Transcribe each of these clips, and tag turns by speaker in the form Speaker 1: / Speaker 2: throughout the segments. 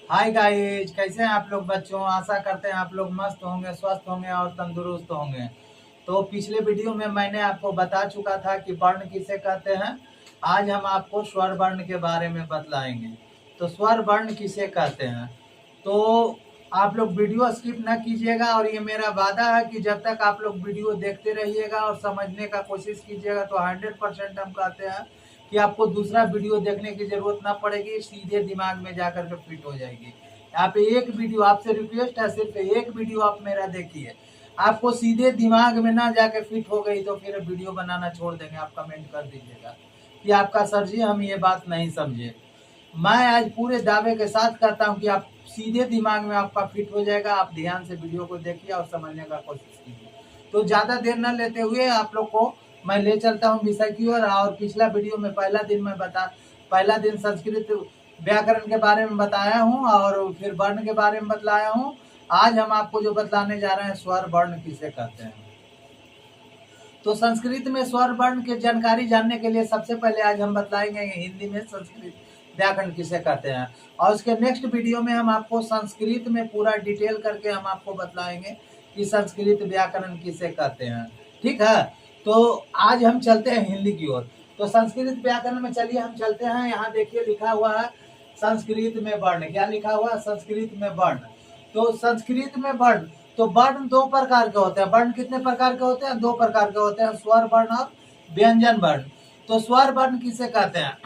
Speaker 1: Hi guys, कैसे हैं आप लोग बच्चों। आशा करते हैं आप लोग मस्त होंगे, स्वस्थ होंगे और तंदुरुस्त होंगे। तो पिछले वीडियो में मैंने आपको बता चुका था कि वर्ण किसे कहते हैं। आज हम आपको स्वर वर्ण के बारे में बतलाएंगे। तो स्वर वर्ण किसे कहते हैं, तो आप लोग वीडियो स्किप ना कीजिएगा। और ये मेरा वादा है कि जब तक आप लोग वीडियो देखते रहिएगा और समझने का कोशिश कीजिएगा तो 100% हम कहते हैं कि आपको दूसरा वीडियो देखने की जरूरत ना पड़ेगी, सीधे दिमाग में जाकर के फिट हो जाएगी। यहाँ पे एक वीडियो, आपसे रिक्वेस्ट है, सिर्फ एक वीडियो आप मेरा देखिए, आपको सीधे दिमाग में ना जाके फिट हो गई तो फिर वीडियो बनाना छोड़ देंगे। आप कमेंट कर दीजिएगा कि आपका सर जी हम ये बात नहीं समझे। मैं आज पूरे दावे के साथ कहता हूँ कि आप सीधे दिमाग में आपका फिट हो जाएगा। आप ध्यान से वीडियो को देखिए और समझने का कोशिश कीजिए। तो ज़्यादा देर न लेते हुए आप लोग को मैं ले चलता हूँ विषय की ओर। और पिछला वीडियो में पहला दिन संस्कृत व्याकरण के बारे में बताया हूँ और फिर वर्ण के बारे में बतलाया हूँ। आज हम आपको जो बतलाने जा रहे हैं, स्वर वर्ण किसे कहते हैं। तो संस्कृत में स्वर वर्ण की जानकारी जानने के लिए सबसे पहले आज हम बतलाएंगे हिंदी में संस्कृत व्याकरण किसे कहते हैं। और उसके नेक्स्ट वीडियो में हम आपको संस्कृत में पूरा डिटेल करके हम आपको बतलाएंगे कि संस्कृत व्याकरण किसे कहते हैं। ठीक है, तो आज हम चलते हैं हिंदी की ओर। तो संस्कृत व्याकरण में चलिए हम चलते हैं। यहाँ देखिए लिखा हुआ है संस्कृत में वर्ण। क्या लिखा हुआ है? संस्कृत में वर्ण। तो संस्कृत में वर्ण, तो वर्ण दो प्रकार के होते हैं। वर्ण कितने प्रकार के होते हैं? दो प्रकार के होते हैं, स्वर वर्ण और व्यंजन वर्ण। तो स्वर वर्ण किसे कहते हैं,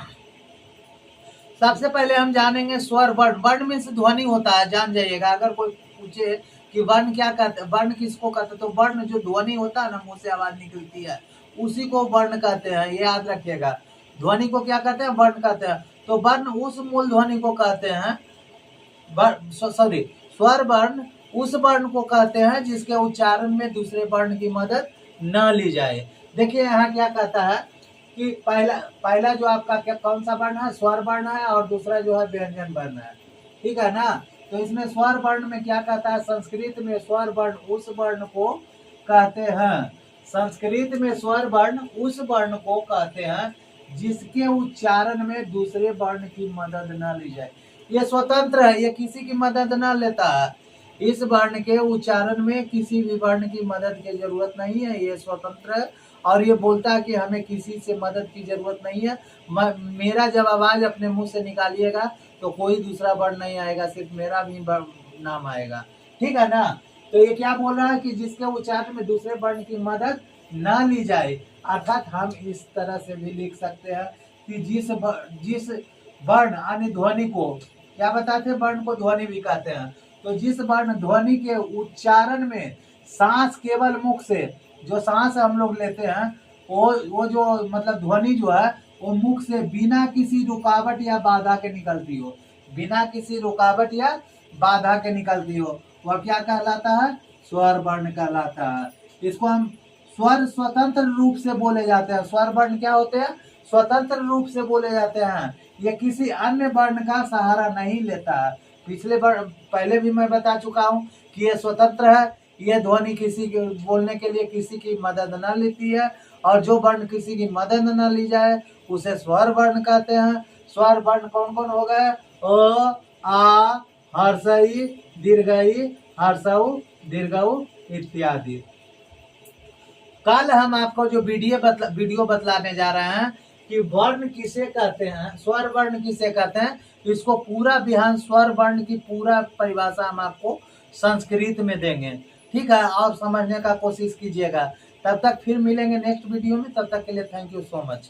Speaker 1: सबसे पहले हम जानेंगे स्वर वर्ण। वर्ण में से ध्वनि होता है, जान जाइएगा। अगर कोई पूछे कि वर्ण क्या कहते हैं, वर्ण किसको कहते हैं, तो वर्ण जो ध्वनि होता है ना, मुंह से आवाज निकलती है, उसी को वर्ण कहते हैं। ये याद रखिएगा। ध्वनि को क्या कहते हैं? वर्ण कहते हैं। तो वर्ण उस मूल ध्वनि को कहते हैं, स्वर वर्ण उस वर्ण को कहते हैं जिसके उच्चारण में दूसरे वर्ण की मदद न ली जाए। देखिए यहाँ क्या कहता है कि पहला जो आपका क्या कौन सा वर्ण है? स्वर वर्ण है, और दूसरा जो है व्यंजन वर्ण है। ठीक है ना। तो इसमें स्वर वर्ण में क्या कहता है? संस्कृत में स्वर वर्ण उस वर्ण को कहते हैं, संस्कृत में स्वर वर्ण उस वर्ण को कहते हैं जिसके उच्चारण में दूसरे वर्ण की मदद न ली जाए। ये स्वतंत्र है, ये किसी की मदद न लेता है। इस वर्ण के उच्चारण में किसी भी वर्ण की मदद की जरूरत नहीं है, ये स्वतंत्र है। और ये बोलता है कि हमें किसी से मदद की जरूरत नहीं है। मेरा जब आवाज अपने मुंह से निकालिएगा तो कोई दूसरा वर्ण नहीं आएगा, सिर्फ मेरा भी नाम आएगा। ठीक है ना। तो ये क्या बोल रहा है कि जिसके उच्चारण में दूसरे वर्ण की मदद न ली जाए, अर्थात हम इस तरह से भी लिख सकते हैं कि जिस वर्ण यानी ध्वनि को क्या बताते हैं? वर्ण को ध्वनि भी कहते हैं। तो जिस वर्ण ध्वनि के उच्चारण में सांस केवल मुख से, जो सांस हम लोग लेते हैं, वो जो मतलब ध्वनि जो है वो मुख से बिना किसी रुकावट या बाधा के निकलती हो, बिना किसी रुकावट या बाधा के निकलती हो, वह क्या कहलाता है? स्वर वर्ण कहलाता है। इसको हम स्वर स्वतंत्र रूप से बोले जाते हैं। स्वर वर्ण क्या होते हैं? स्वतंत्र रूप से बोले जाते हैं। ये किसी अन्य वर्ण का सहारा नहीं लेता है। पहले भी मैं बता चुका हूँ कि ये स्वतंत्र है। ये ध्वनि किसी के बोलने के लिए किसी की मदद न लेती है, और जो वर्ण किसी की मदद न ली जाए उसे स्वर वर्ण कहते हैं। स्वर वर्ण कौन कौन हो गए? अ, आ, हर्षई, दीर्घई, हर्षऊ, दीर्घऊ इत्यादि। कल हम आपको जो वीडियो बतलाने जा रहे हैं कि वर्ण किसे कहते हैं, स्वर वर्ण किसे कहते हैं, इसको पूरा बिहान स्वर वर्ण की पूरा परिभाषा हम आपको संस्कृत में देंगे। ठीक है, और समझने का कोशिश कीजिएगा। तब तक फिर मिलेंगे नेक्स्ट वीडियो में। तब तक के लिए थैंक यू सो मच।